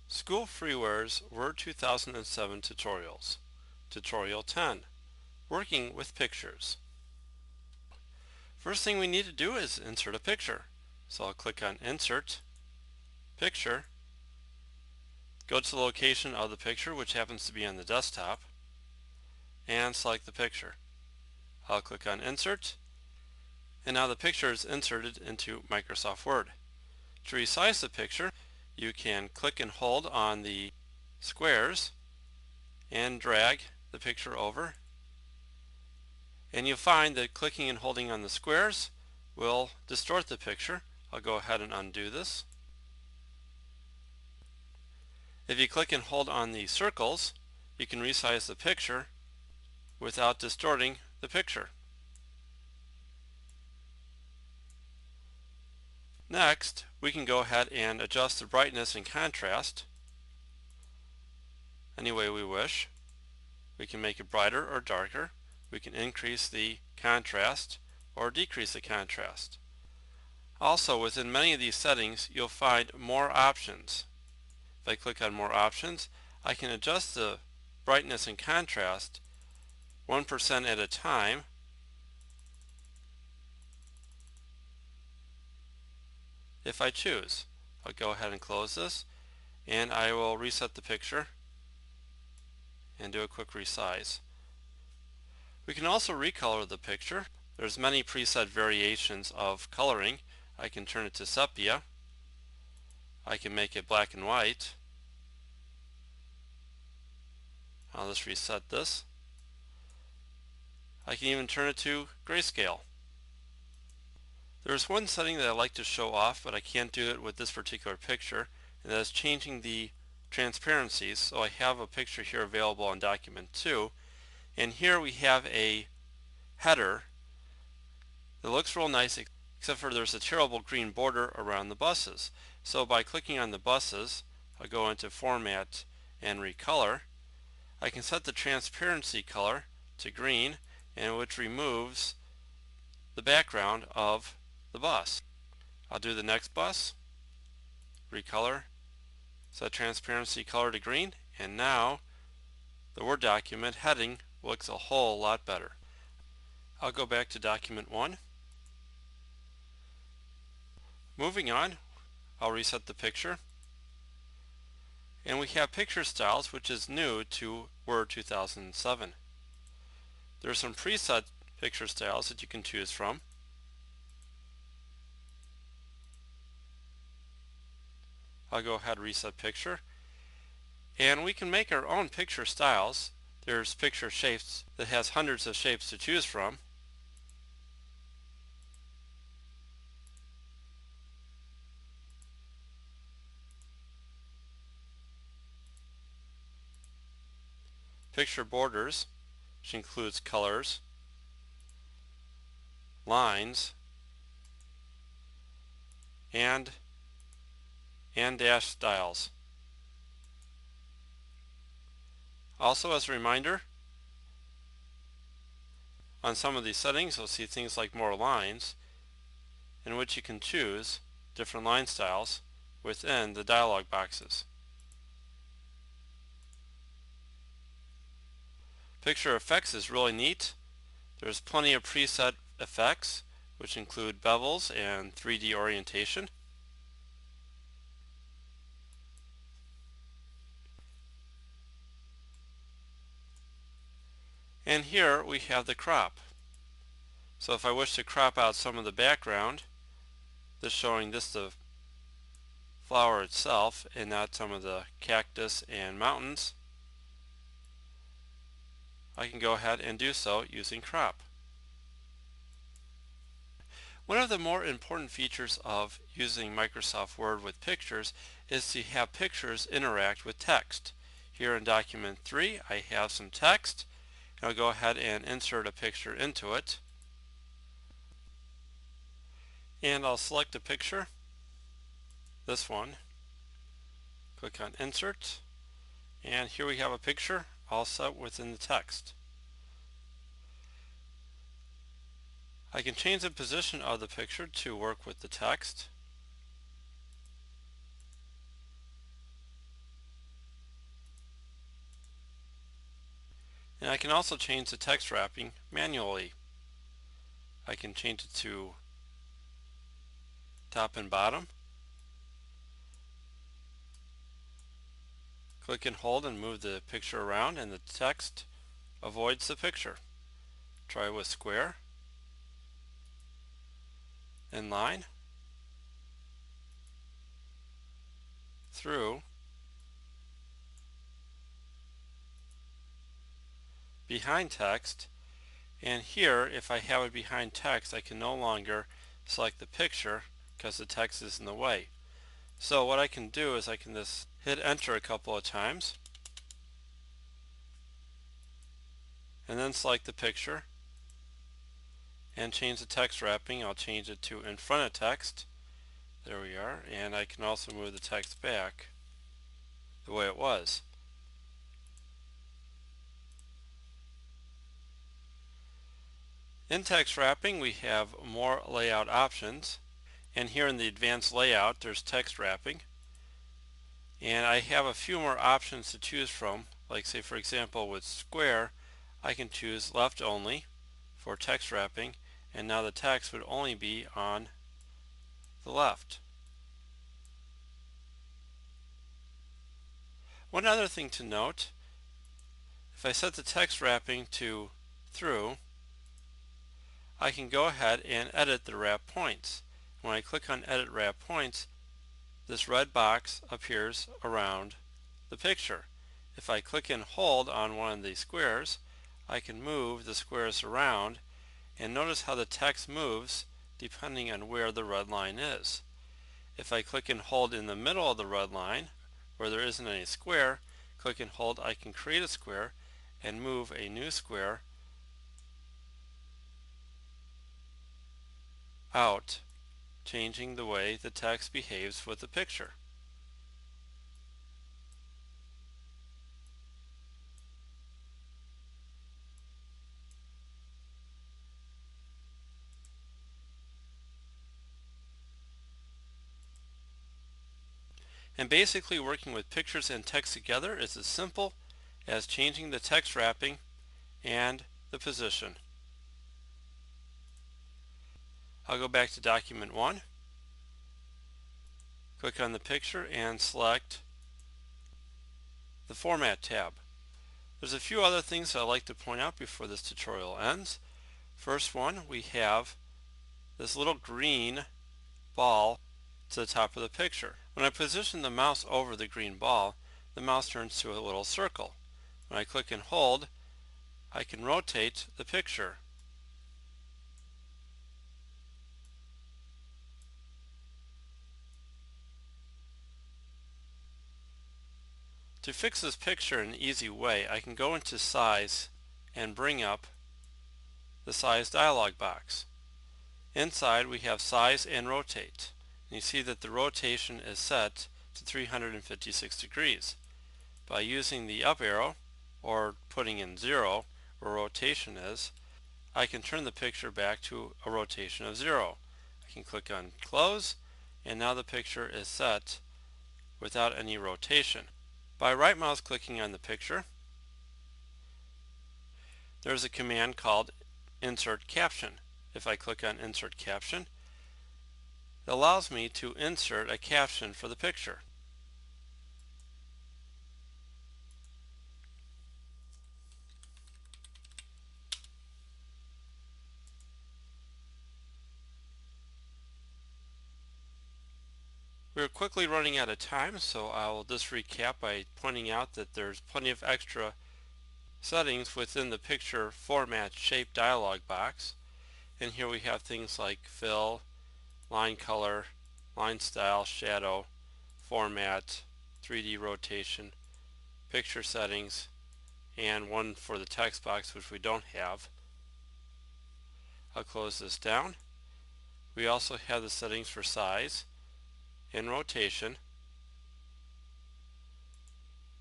School Freeware's Word 2007 Tutorials. Tutorial 10. Working with Pictures. First thing we need to do is insert a picture. So I'll click on Insert, Picture, go to the location of the picture, which happens to be on the desktop, and select the picture. I'll click on Insert, and now the picture is inserted into Microsoft Word. To resize the picture, you can click and hold on the squares and drag the picture over, and you'll find that clicking and holding on the squares will distort the picture. I'll go ahead and undo this. If you click and hold on the circles, you can resize the picture without distorting the picture. Next, we can go ahead and adjust the brightness and contrast any way we wish. We can make it brighter or darker. We can increase the contrast or decrease the contrast. Also, within many of these settings, you'll find more options. If I click on more options, I can adjust the brightness and contrast 1% at a time, if I choose. I'll go ahead and close this, and I will reset the picture and do a quick resize. We can also recolor the picture. There's many preset variations of coloring. I can turn it to sepia. I can make it black and white. I'll just reset this. I can even turn it to grayscale. There's one setting that I like to show off, but I can't do it with this particular picture, and that is changing the transparencies. So I have a picture here available on document 2, and here we have a header that looks real nice, except for there's a terrible green border around the buses. So by clicking on the buses, I'll go into Format and Recolor. I can set the transparency color to green, and which removes the background of the bus. I'll do the next bus, recolor, set transparency color to green, and now the Word document heading looks a whole lot better. I'll go back to document 1. Moving on, I'll reset the picture, and we have picture styles, which is new to Word 2007. There are some preset picture styles that you can choose from. I'll go ahead and reset picture, and we can make our own picture styles. There's picture shapes that has hundreds of shapes to choose from. Picture borders, which includes colors, lines, and dash styles. Also, as a reminder, on some of these settings you'll see things like more lines, in which you can choose different line styles within the dialog boxes. Picture effects is really neat. There's plenty of preset effects, which include bevels and 3D orientation. And here we have the crop. So if I wish to crop out some of the background, this showing this the flower itself and not some of the cactus and mountains, I can go ahead and do so using crop. One of the more important features of using Microsoft Word with pictures is to have pictures interact with text. Here in document 3 I have some text. I'll go ahead and insert a picture into it, and I'll select a picture, this one, click on Insert, and here we have a picture all set within the text. I can change the position of the picture to work with the text. And I can also change the text wrapping manually. I can change it to top and bottom. Click and hold and move the picture around and the text avoids the picture. Try with square and line, through, behind text, and here if I have it behind text I can no longer select the picture because the text is in the way. So what I can do is I can just hit enter a couple of times and then select the picture and change the text wrapping. I'll change it to in front of text. There we are, and I can also move the text back the way it was. In text wrapping we have more layout options, and here in the advanced layout there's text wrapping, and I have a few more options to choose from. Like say for example with square I can choose left only for text wrapping, and now the text would only be on the left. One other thing to note, if I set the text wrapping to through, I can go ahead and edit the wrap points. When I click on edit wrap points, this red box appears around the picture. If I click and hold on one of these squares, I can move the squares around, and notice how the text moves depending on where the red line is. If I click and hold in the middle of the red line where there isn't any square, click and hold, I can create a square and move a new square out, changing the way the text behaves with the picture. And basically working with pictures and text together is as simple as changing the text wrapping and the position. I'll go back to document 1, click on the picture and select the Format tab. There's a few other things I'd like to point out before this tutorial ends. First one, we have this little green ball to the top of the picture. When I position the mouse over the green ball, the mouse turns to a little circle. When I click and hold, I can rotate the picture. To fix this picture in an easy way, I can go into size and bring up the size dialog box. Inside we have size and rotate. And you see that the rotation is set to 356 degrees. By using the up arrow or putting in 0 where rotation is, I can turn the picture back to a rotation of 0. I can click on close, and now the picture is set without any rotation. By right mouse clicking on the picture, there's a command called insert caption. If I click on insert caption, it allows me to insert a caption for the picture. We're quickly running out of time, so I'll just recap by pointing out that there's plenty of extra settings within the picture format shape dialog box. And here we have things like fill, line color, line style, shadow, format, 3D rotation, picture settings, and one for the text box which we don't have. I'll close this down. We also have the settings for size and rotation,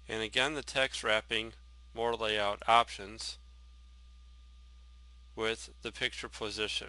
and again the text wrapping, more layout options with the picture position.